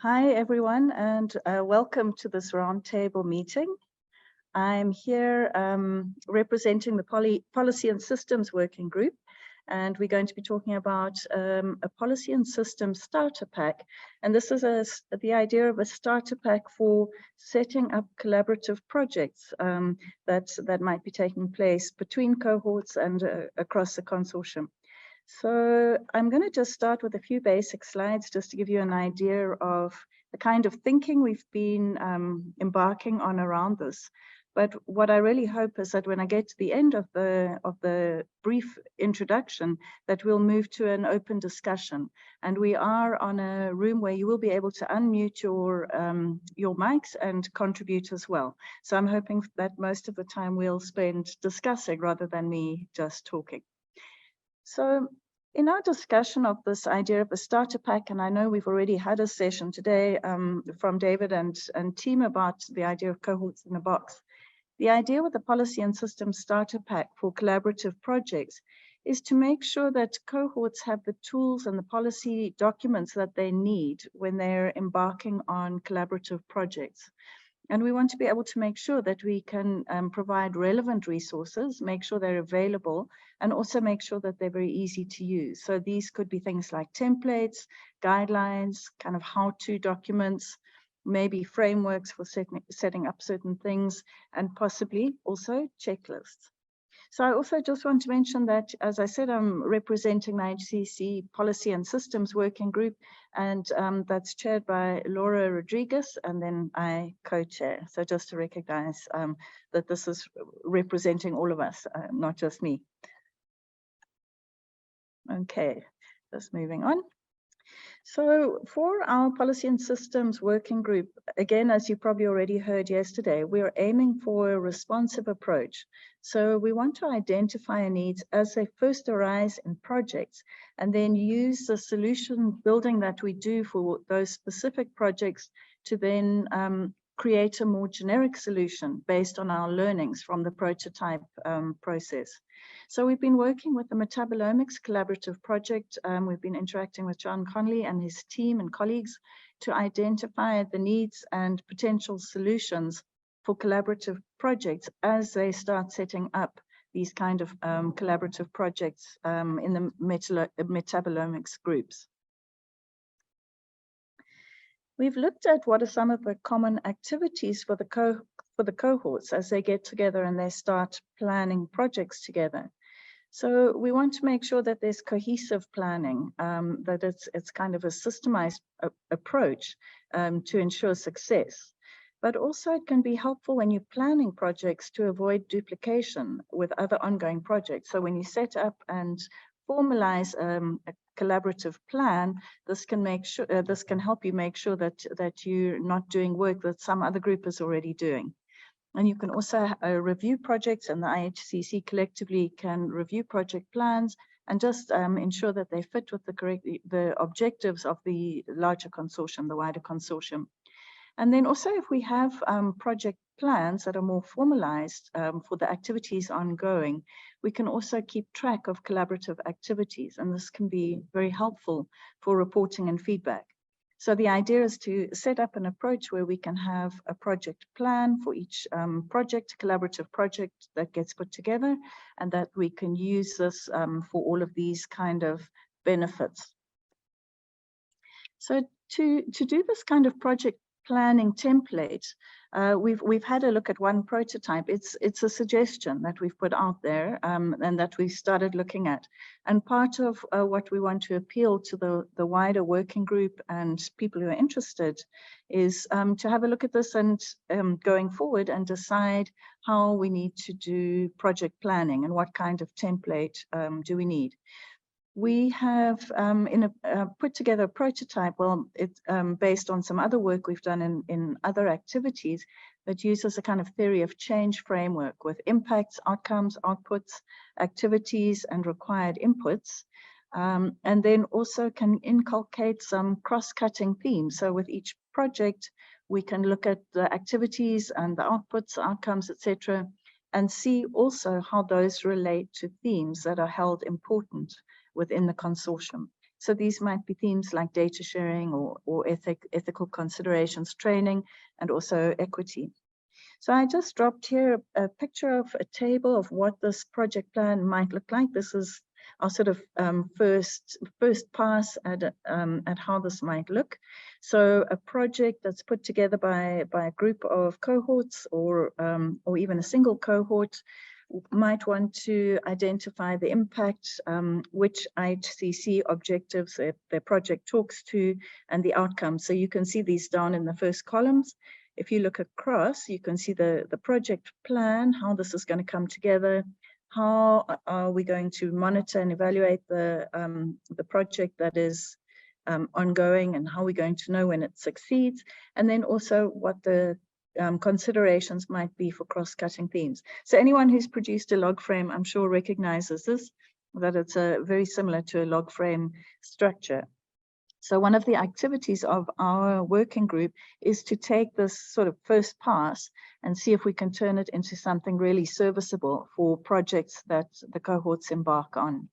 Hi, everyone, and welcome to this roundtable meeting. I'm here representing the Policy and Systems Working Group, and we're going to be talking about a Policy and Systems Starter Pack. And this is the idea of a starter pack for setting up collaborative projects that might be taking place between cohorts and across the consortium. So I'm going to just start with a few basic slides just to give you an idea of the kind of thinking we've been embarking on around this. But what I really hope is that when I get to the end of the brief introduction, that we'll move to an open discussion. And we are on a room where you will be able to unmute your mics and contribute as well. So I'm hoping that most of the time we'll spend discussing rather than me just talking. So in our discussion of this idea of a starter pack, and I know we've already had a session today from David and team about the idea of cohorts in a box. The idea with the Policy and Systems Starter Pack for collaborative projects is to make sure that cohorts have the tools and the policy documents that they need when they're embarking on collaborative projects. And we want to be able to make sure that we can provide relevant resources, make sure they're available, and also make sure that they're very easy to use. So these could be things like templates, guidelines, kind of how-to documents, maybe frameworks for setting up certain things, and possibly also checklists. So I also just want to mention that, as I said, I'm representing the IHCC Policy and Systems Working Group, and that's chaired by Laura Rodriguez, and then I co-chair. So just to recognize that this is representing all of us, not just me. Okay, just moving on. So for our Policy and Systems Working Group, again, as you probably already heard yesterday, we're aiming for a responsive approach. So we want to identify needs as they first arise in projects, and then use the solution building that we do for those specific projects to then create a more generic solution based on our learnings from the prototype process. So we've been working with the Metabolomics Collaborative Project. We've been interacting with John Conley and his team and colleagues to identify the needs and potential solutions for collaborative projects as they start setting up these kind of collaborative projects in the metabolomics groups. We've looked at what are some of the common activities for the cohorts as they get together and they start planning projects together. So we want to make sure that there's cohesive planning, that it's kind of a systemized approach to ensure success. But also it can be helpful when you're planning projects to avoid duplication with other ongoing projects. So when you set up and formalize a collaborative plan, this can help you make sure that you're not doing work that some other group is already doing. And you can also review projects, and the IHCC collectively can review project plans and just ensure that they fit with the objectives of the larger consortium, the wider consortium. And then also if we have project plans that are more formalized for the activities ongoing, we can also keep track of collaborative activities, and this can be very helpful for reporting and feedback. So the idea is to set up an approach where we can have a project plan for each collaborative project that gets put together, and that we can use this for all of these kind of benefits. So to do this kind of project planning template, we've had a look at one prototype. It's a suggestion that we've put out there and that we started looking at. And part of what we want to appeal to the wider working group and people who are interested is to have a look at this and going forward and decide how we need to do project planning and what kind of template do we need. We have put together a prototype, well, it's based on some other work we've done in other activities that uses a kind of theory of change framework with impacts, outcomes, outputs, activities, and required inputs. And then also can inculcate some cross-cutting themes. So with each project, we can look at the activities and the outputs, outcomes, etc., and see also how those relate to themes that are held important within the consortium. So these might be themes like data sharing or ethical considerations, training, and also equity. So I just dropped here a picture of a table of what this project plan might look like. This is our sort of first pass at how this might look. So a project that's put together by a group of cohorts or even a single cohort might want to identify the impact, which IHCC objectives their project talks to, and the outcomes. So you can see these down in the first columns. If you look across, you can see the project plan, how this is going to come together, how are we going to monitor and evaluate the project that is ongoing, and how we're going to know when it succeeds, and then also what the considerations might be for cross-cutting themes. So anyone who's produced a log frame, I'm sure recognizes this, that it's very similar to a log frame structure. So one of the activities of our working group is to take this sort of first pass and see if we can turn it into something really serviceable for projects that the cohorts embark on.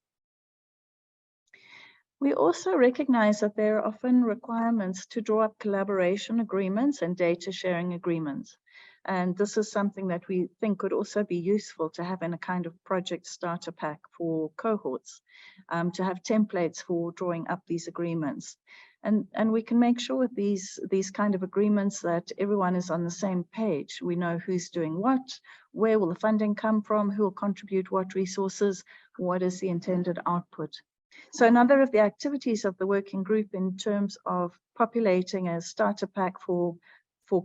We also recognize that there are often requirements to draw up collaboration agreements and data sharing agreements. And this is something that we think could also be useful to have in a kind of project starter pack for cohorts, to have templates for drawing up these agreements. And we can make sure with these kind of agreements that everyone is on the same page. We know who's doing what, where will the funding come from, who will contribute what resources, what is the intended output. So another of the activities of the working group in terms of populating a starter pack for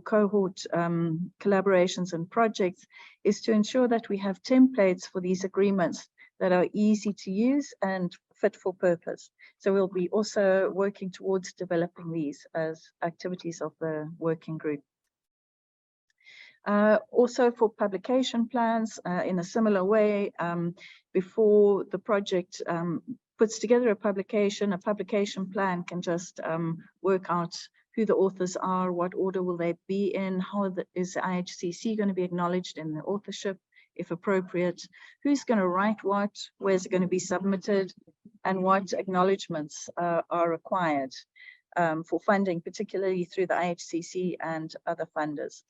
cohort collaborations and projects is to ensure that we have templates for these agreements that are easy to use and fit for purpose. So we'll be also working towards developing these as activities of the working group. Also for publication plans, in a similar way, before the project puts together a publication plan can just work out who the authors are, what order will they be in, how is the IHCC going to be acknowledged in the authorship, if appropriate, who's going to write what, where's it going to be submitted, and what acknowledgements are required for funding, particularly through the IHCC and other funders.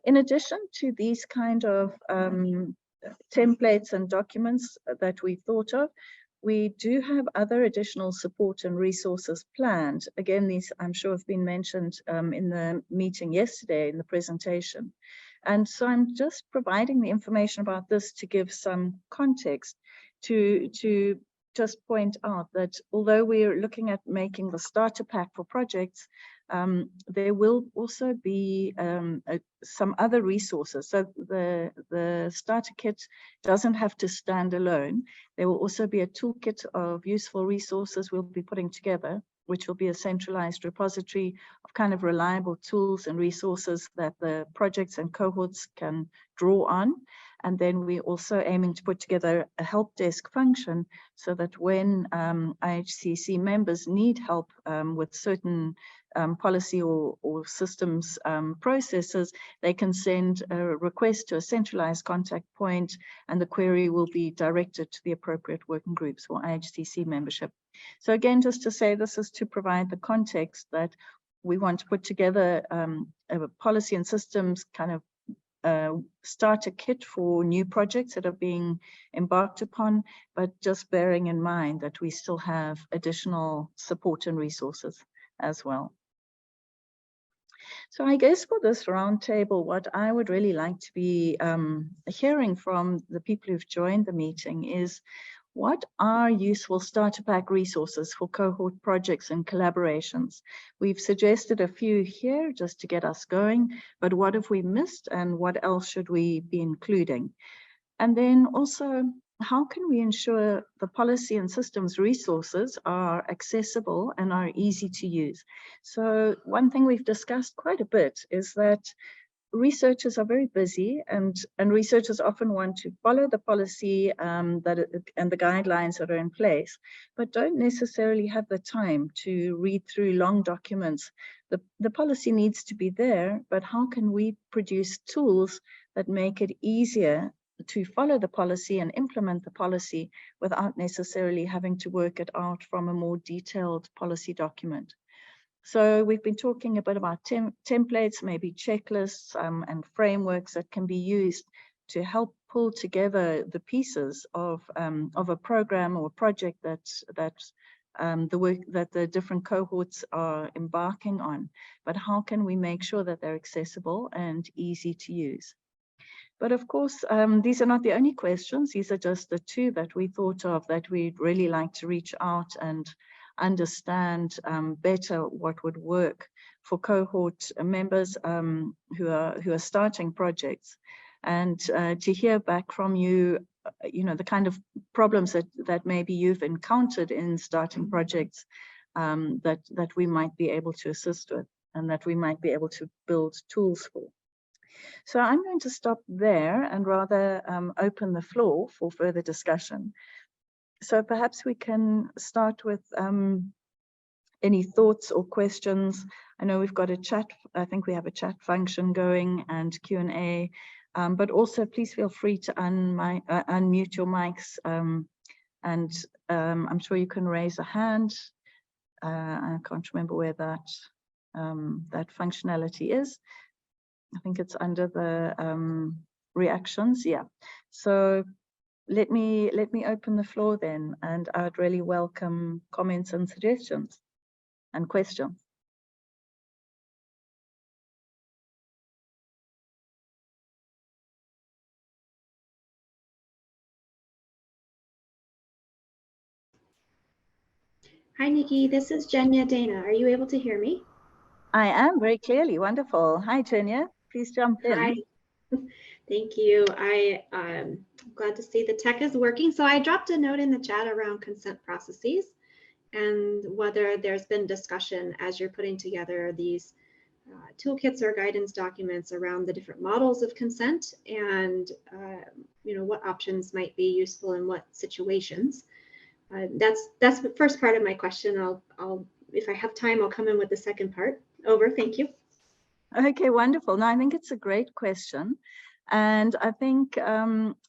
In addition to these kind of templates and documents that we thought of, we do have other additional support and resources planned. Again, these I'm sure have been mentioned in the meeting yesterday in the presentation. And so I'm just providing the information about this to give some context, to just point out that although we're looking at making the starter pack for projects, there will also be some other resources. So the starter kit doesn't have to stand alone. There will also be a toolkit of useful resources we'll be putting together, which will be a centralized repository of kind of reliable tools and resources that the projects and cohorts can draw on. And then we're also aiming to put together a help desk function so that when IHCC members need help with certain policy or systems processes, they can send a request to a centralized contact point, and the query will be directed to the appropriate working groups for IHCC membership. So again, just to say, this is to provide the context that we want to put together a policy and systems kind of starter kit for new projects that are being embarked upon, but just bearing in mind that we still have additional support and resources as well. So I guess for this roundtable, what I would really like to be hearing from the people who've joined the meeting is, what are useful starter pack resources for cohort projects and collaborations? We've suggested a few here just to get us going, but what have we missed and what else should we be including? And then also, how can we ensure the policy and systems resources are accessible and are easy to use? So one thing we've discussed quite a bit is that researchers are very busy, and researchers often want to follow the policy and the guidelines that are in place, but don't necessarily have the time to read through long documents. The policy needs to be there, but how can we produce tools that make it easier to follow the policy and implement the policy without necessarily having to work it out from a more detailed policy document. So we've been talking a bit about templates, maybe checklists and frameworks that can be used to help pull together the pieces of a program or project that the work that the different cohorts are embarking on. But how can we make sure that they're accessible and easy to use? But of course, these are not the only questions. These are just the two that we thought of that we'd really like to reach out and understand better what would work for cohort members who are starting projects, and to hear back from you, the kind of problems that maybe you've encountered in starting projects that we might be able to assist with and that we might be able to build tools for. So I'm going to stop there and rather open the floor for further discussion. So perhaps we can start with any thoughts or questions. I know we've got a chat, I think we have a chat function going and Q&A, but also please feel free to unmute your mics, and I'm sure you can raise a hand. I can't remember where that functionality is. I think it's under the reactions, yeah. So let me open the floor then, and I'd really welcome comments and suggestions and questions. Hi, Nikki. This is Jenya Dana. Are you able to hear me? I am very clearly. Wonderful. Hi, Jenya. Please jump in. Hi. Thank you. I'm glad to see the tech is working. So I dropped a note in the chat around consent processes and whether there's been discussion as you're putting together these toolkits or guidance documents around the different models of consent and what options might be useful in what situations. That's the first part of my question. I'll if I have time, I'll come in with the second part. Over. Thank you. Okay, wonderful. No, I think it's a great question. And I think,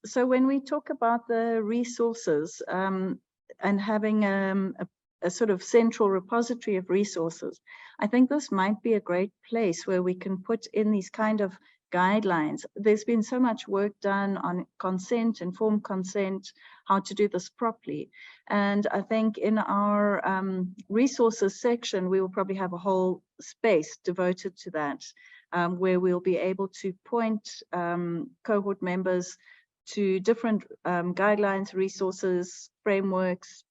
so when we talk about the resources and having a sort of central repository of resources, I think this might be a great place where we can put in these kind of guidelines. There's been so much work done on consent, informed consent, how to do this properly. And I think in our resources section, we will probably have a whole space devoted to that, where we'll be able to point cohort members to different guidelines, resources, frameworks,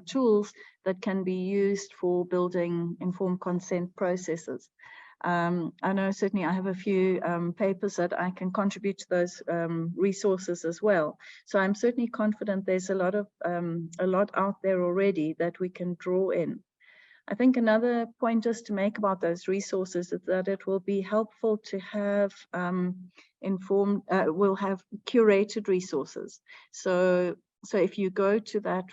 tools that can be used for building informed consent processes. I know certainly I have a few papers that I can contribute to those resources as well. So I'm certainly confident there's a lot out there already that we can draw in. I think another point just to make about those resources is that it will be helpful to have we'll have curated resources. So if you go to that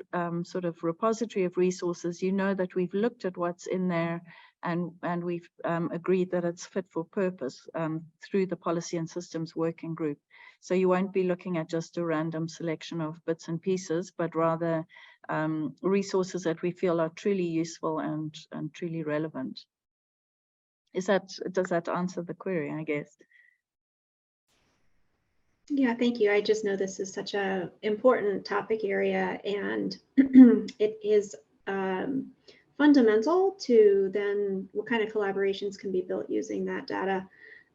sort of repository of resources, you know that we've looked at what's in there and we've agreed that it's fit for purpose through the Policy and Systems Working Group. So you won't be looking at just a random selection of bits and pieces, but rather resources that we feel are truly useful and truly relevant. Does that answer the query, I guess? Yeah, thank you. I just know this is such an important topic area, and it is fundamental to then what kind of collaborations can be built using that data.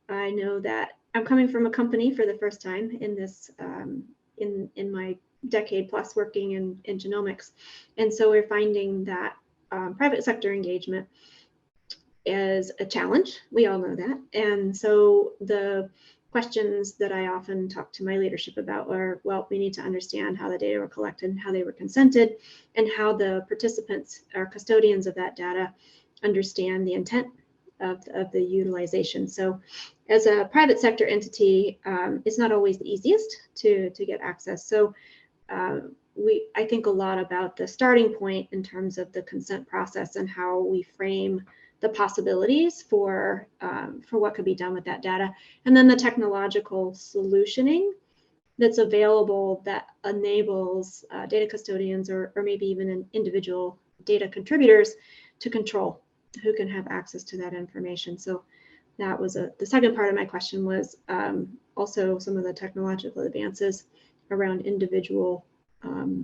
I know that I'm coming from a company for the first time in this, in my decade plus working in genomics. And so we're finding that private sector engagement is a challenge. We all know that. And so the questions that I often talk to my leadership about are, well, we need to understand how the data were collected, how they were consented, and how the participants or custodians of that data understand the intent of the utilization. So as a private sector entity, it's not always the easiest to get access. So I think a lot about the starting point in terms of the consent process and how we frame the possibilities for what could be done with that data. And then the technological solutioning that's available that enables data custodians or maybe even individual data contributors to control who can have access to that information. So that was the second part of my question was also some of the technological advances around individual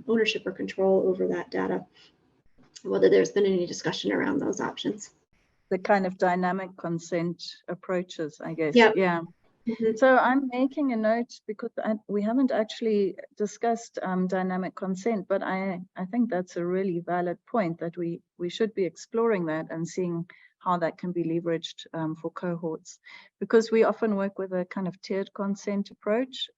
ownership or control over that data, whether there's been any discussion around those options. The kind of dynamic consent approaches, I guess. Yep. Yeah. Mm-hmm. So I'm making a note because we haven't actually discussed dynamic consent, but I think that's a really valid point that we should be exploring that and seeing how that can be leveraged for cohorts, because we often work with a kind of tiered consent approach.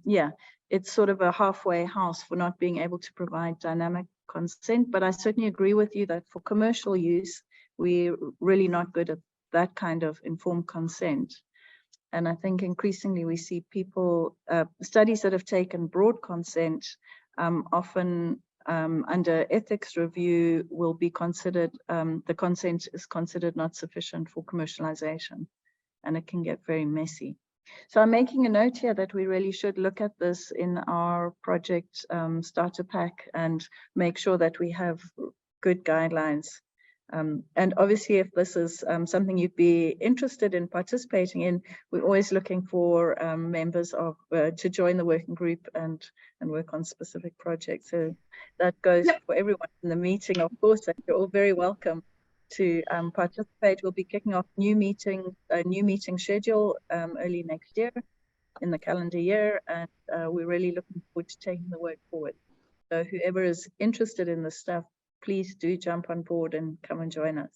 Yeah, it's sort of a halfway house for not being able to provide dynamic consent. But I certainly agree with you that for commercial use, we're really not good at that kind of informed consent. And I think increasingly we see people, studies that have taken broad consent, often under ethics review will be considered, the consent is considered not sufficient for commercialization, and it can get very messy. So I'm making a note here that we really should look at this in our project starter pack and make sure that we have good guidelines. And obviously, if this is something you'd be interested in participating in, we're always looking for members of to join the working group and work on specific projects. So that goes for everyone in the meeting, of course, and you're all very welcome to participate. We'll be kicking off a new meeting schedule early next year in the calendar year, and we're really looking forward to taking the work forward. So whoever is interested in this stuff, please do jump on board and come and join us.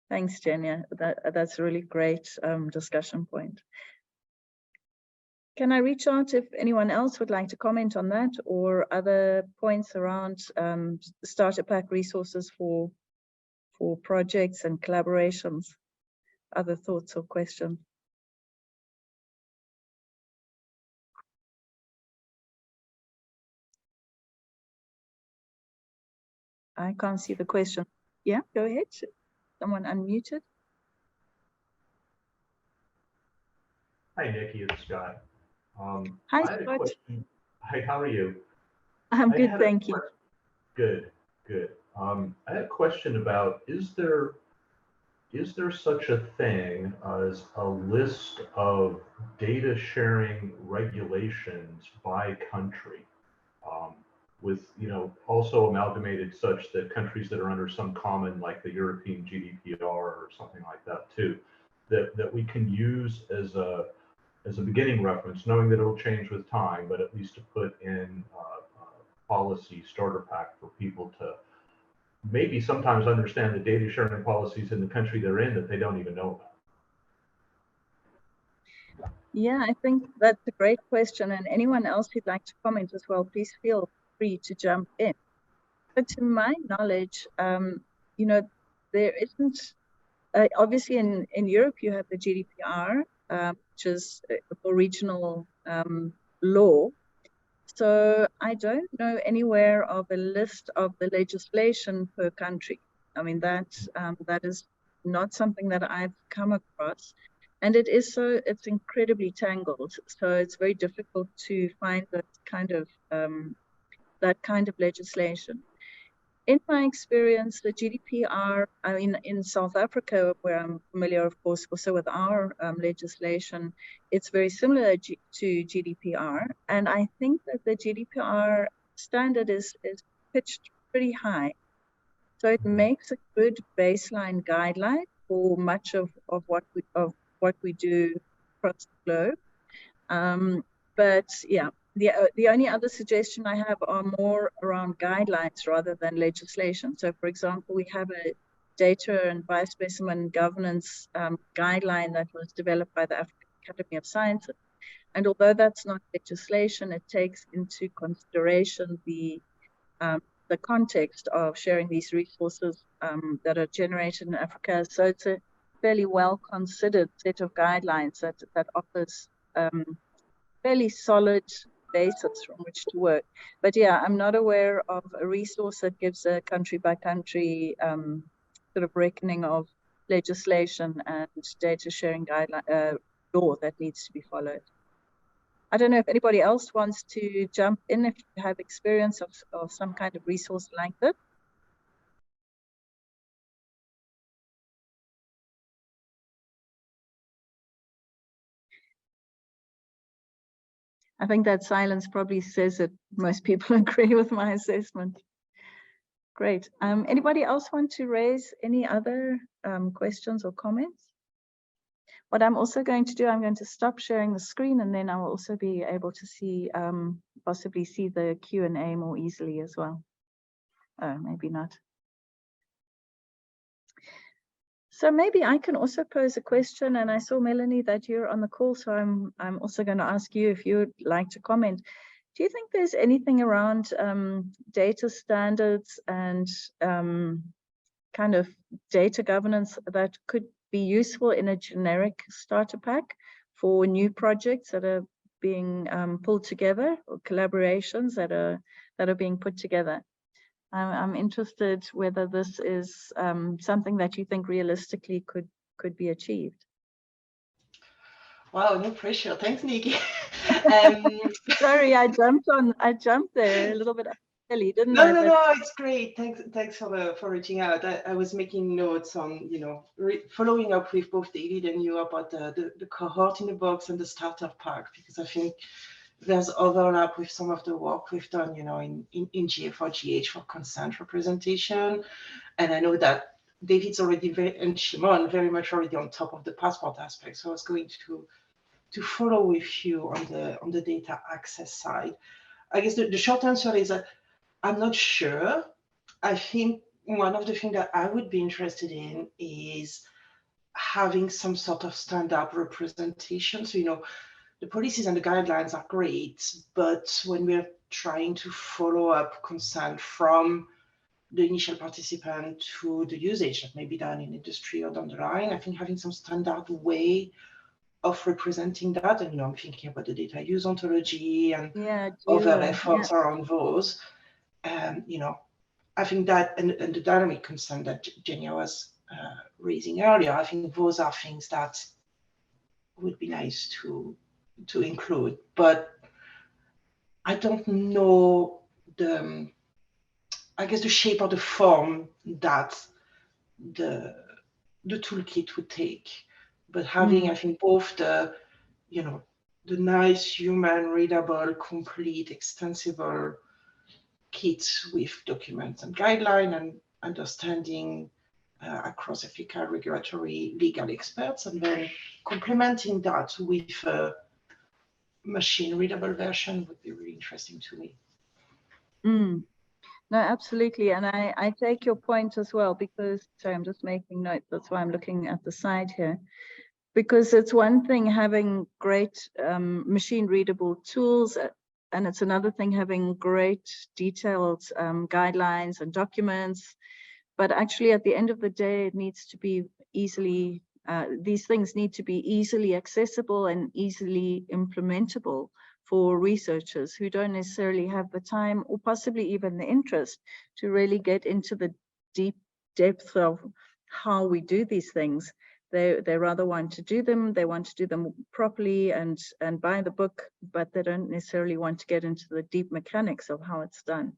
Thanks, Jenya. That's a really great discussion point. Can I reach out if anyone else would like to comment on that or other points around starter pack resources for projects and collaborations? Other thoughts or questions? I can't see the question. Yeah, go ahead. Someone unmuted. Hi, Nikki, it's Scott. Hi, Scott. Hi, how are you? I'm good, thank you. Good, good. I had a question about, is there such a thing as a list of data sharing regulations by country? With, also amalgamated such that countries that are under some common, like the European GDPR or something like that too, that we can use as a beginning reference, knowing that it'll change with time, but at least to put in a policy starter pack for people to maybe sometimes understand the data sharing policies in the country they're in that they don't even know about. Yeah, I think that's a great question. And anyone else who'd like to comment as well, please feel free to jump in. But to my knowledge, there isn't, obviously in Europe, you have the GDPR, which is for regional law. So I don't know anywhere of a list of the legislation per country. I mean, that is not something that I've come across. And it's incredibly tangled. So it's very difficult to find that kind of legislation. In my experience, the GDPR, I mean, in South Africa, where I'm familiar, of course, also with our legislation, it's very similar to GDPR. And I think that the GDPR standard is pitched pretty high. So it makes a good baseline guideline for much of what we do across the globe. But yeah, the only other suggestion I have are more around guidelines rather than legislation. So, for example, we have a data and biospecimen governance guideline that was developed by the African Academy of Sciences. And although that's not legislation, it takes into consideration the context of sharing these resources that are generated in Africa. So it's a fairly well-considered set of guidelines that offers fairly solid basis from which to work. But yeah, I'm not aware of a resource that gives a country by country sort of reckoning of legislation and data sharing guideline law that needs to be followed. I don't know if anybody else wants to jump in if you have experience of some kind of resource like that. I think that silence probably says that most people agree with my assessment. Great. Anybody else want to raise any other questions or comments? What I'm also going to do, I'm going to stop sharing the screen, and then I will also be able to see, possibly see the Q&A more easily as well. Oh, maybe not. So maybe I can also pose a question, and I saw, Melanie, that you're on the call, so I'm also going to ask you if you'd like to comment. Do you think there's anything around data standards and kind of data governance that could be useful in a generic starter pack for new projects that are being pulled together, or collaborations that are being put together? I'm interested whether this is something that you think realistically could be achieved. Wow, no pressure. Thanks, Nikki. Sorry, I jumped there a little bit early, didn't No, I? no, it's great. Thanks for reaching out. I was making notes on, following up with both David and you about the cohort in the box and the starter pack, because I think there's overlap with some of the work we've done, in GA4GH for consent representation. And I know that David's already and Shimon very much already on top of the passport aspect. So I was going to follow with you on the data access side. I guess the short answer is that I'm not sure. I think one of the things that I would be interested in is having some sort of standard representation. So, the policies and the guidelines are great, but when we're trying to follow up consent from the initial participant to the usage that may be done in industry or down the line, I think having some standard way of representing that, and I'm thinking about the data use ontology and other efforts around those. I think that, and the dynamic consent that Genia was raising earlier, I think those are things that would be nice to include. But I don't know the shape or the form that the toolkit would take. But having, I think, both the nice human readable, complete, extensible kit with documents and guidelines and understanding across ethical, regulatory, legal experts, and then complementing that with a machine readable version would be really interesting to me. No, absolutely. And I take your point as well, because, sorry, I'm just making notes. That's why I'm looking at the side here. Because it's one thing having great machine readable tools, and it's another thing having great detailed guidelines and documents. But actually, at the end of the day, it needs to be easily, these things need to be easily accessible and easily implementable for researchers who don't necessarily have the time or possibly even the interest to really get into the deep depth of how we do these things. They rather want to do them, they want to do them properly and buy the book, but they don't necessarily want to get into the deep mechanics of how it's done.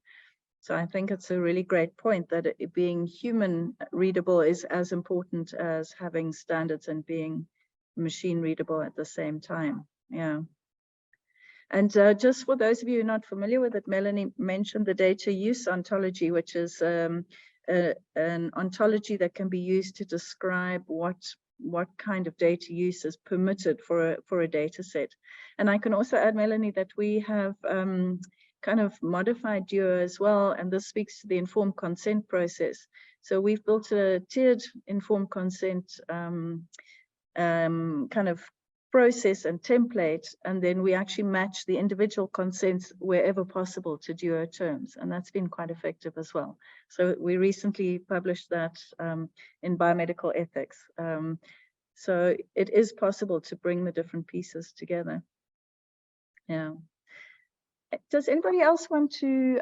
So I think it's a really great point that it being human readable is as important as having standards and being machine readable at the same time. Yeah. And just for those of you who are not familiar with it, Melanie mentioned the data use ontology, which is an ontology that can be used to describe what kind of data use is permitted for a data set. And I can also add, Melanie, that we have kind of modified Duo as well, and this speaks to the informed consent process. So we've built a tiered informed consent kind of process and template, and then we actually match the individual consents wherever possible to Duo terms, and that's been quite effective as well. So we recently published that in biomedical ethics. So it is possible to bring the different pieces together. Yeah. Does anybody else want to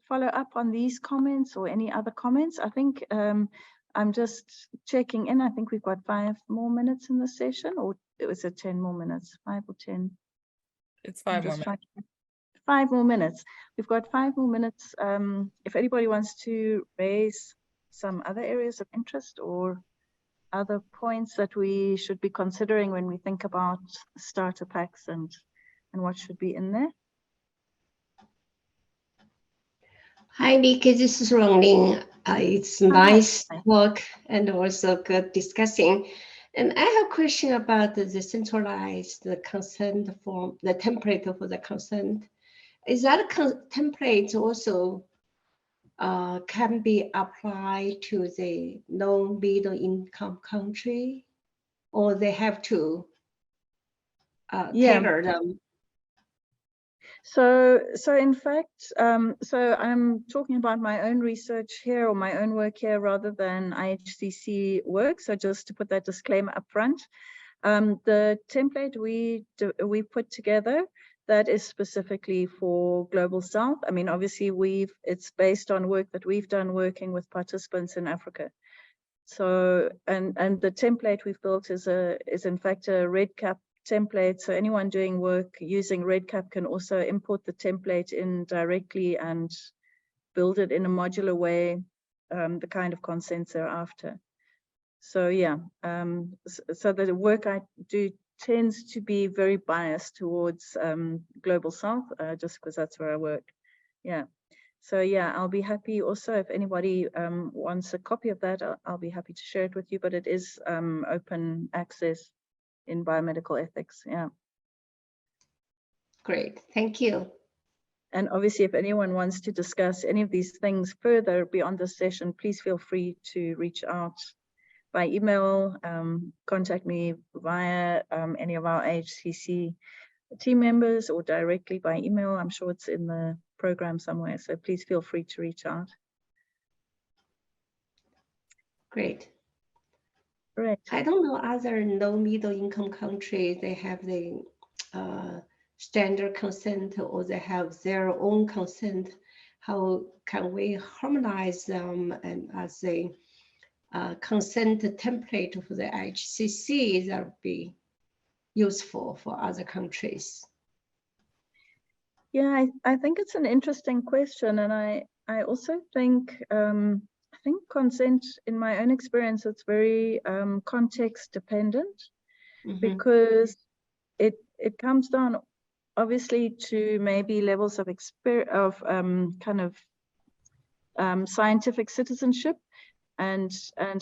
follow up on these comments or any other comments? I think I'm just checking in. I think we've got 5 more minutes in the session, or was it 10 more minutes? 5 or 10? It's 5 more minutes. 5 more minutes. We've got 5 more minutes. If anybody wants to raise some other areas of interest or other points that we should be considering when we think about starter packs and what should be in there. Hi, Vicky, this is Ronglin. It's nice talk and also good discussing. And I have a question about the centralized consent form, the template for the consent. Is that template also can be applied to the low middle income country, or they have to tailor them? So in fact, so I'm talking about my own research here or my own work here rather than IHCC work. So just to put that disclaimer up front, the template we put together, that is specifically for Global South. I mean, obviously it's based on work that we've done working with participants in Africa. So, and the template we've built is in fact a REDCap template. So anyone doing work using REDCap can also import the template in directly and build it in a modular way, the kind of consents they're after. So yeah, so the work I do tends to be very biased towards Global South, just because that's where I work. Yeah. So yeah, I'll be happy also if anybody wants a copy of that, I'll be happy to share it with you, but it is open access in biomedical ethics. Yeah. Great, thank you. And obviously, if anyone wants to discuss any of these things further beyond this session, please feel free to reach out by email, contact me via any of our IHCC team members or directly by email. I'm sure it's in the program somewhere, so please feel free to reach out. Great. Great. I don't know other low middle income countries, they have the standard consent or they have their own consent. How can we harmonize them and as a consent template for the IHCC that would be useful for other countries? Yeah, I think it's an interesting question, and I also think consent, in my own experience, it's very context dependent, because it comes down obviously to maybe levels of scientific citizenship and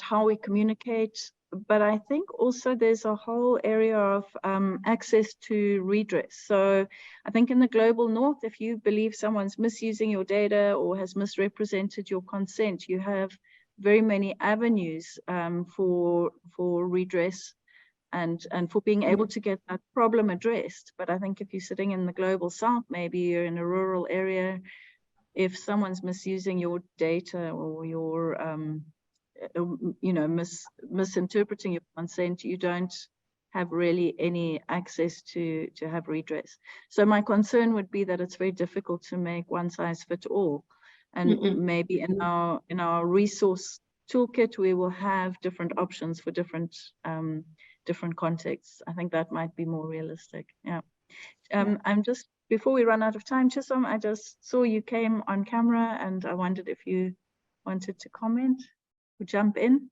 how we communicate. But I think also there's a whole area of access to redress. So I think in the global north, if you believe someone's misusing your data or has misrepresented your consent, you have very many avenues for redress and for being able to get that problem addressed. But I think if you're sitting in the global south, maybe you're in a rural area, if someone's misusing your data or your misinterpreting your consent, you don't have really any access to have redress. So my concern would be that it's very difficult to make one size fit all, and maybe in our resource toolkit we will have different options for different contexts. I think that might be more realistic. Yeah. I'm just, before we run out of time, Chisom, I just saw you came on camera and I wondered if you wanted to comment. Jump in.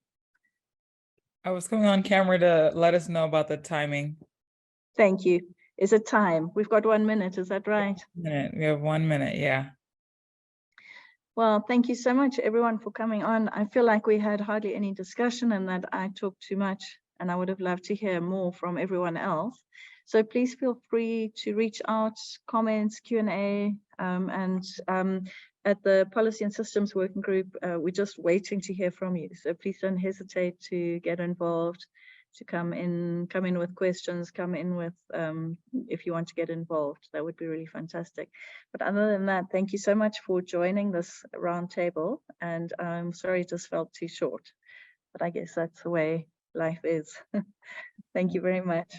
I was coming on camera to let us know about the timing. Thank you. Is it time? We've got 1 minute, is that right? We have 1 minute, yeah. Well, thank you so much everyone for coming on. I feel like we had hardly any discussion and that I talked too much, and I would have loved to hear more from everyone else. So please feel free to reach out, comments, Q&A, and at the Policy and Systems Working Group, we're just waiting to hear from you. So please don't hesitate to get involved, to come in with questions, come in with, if you want to get involved, that would be really fantastic. But other than that, thank you so much for joining this roundtable. And I'm sorry it just felt too short, but I guess that's the way life is. Thank you very much.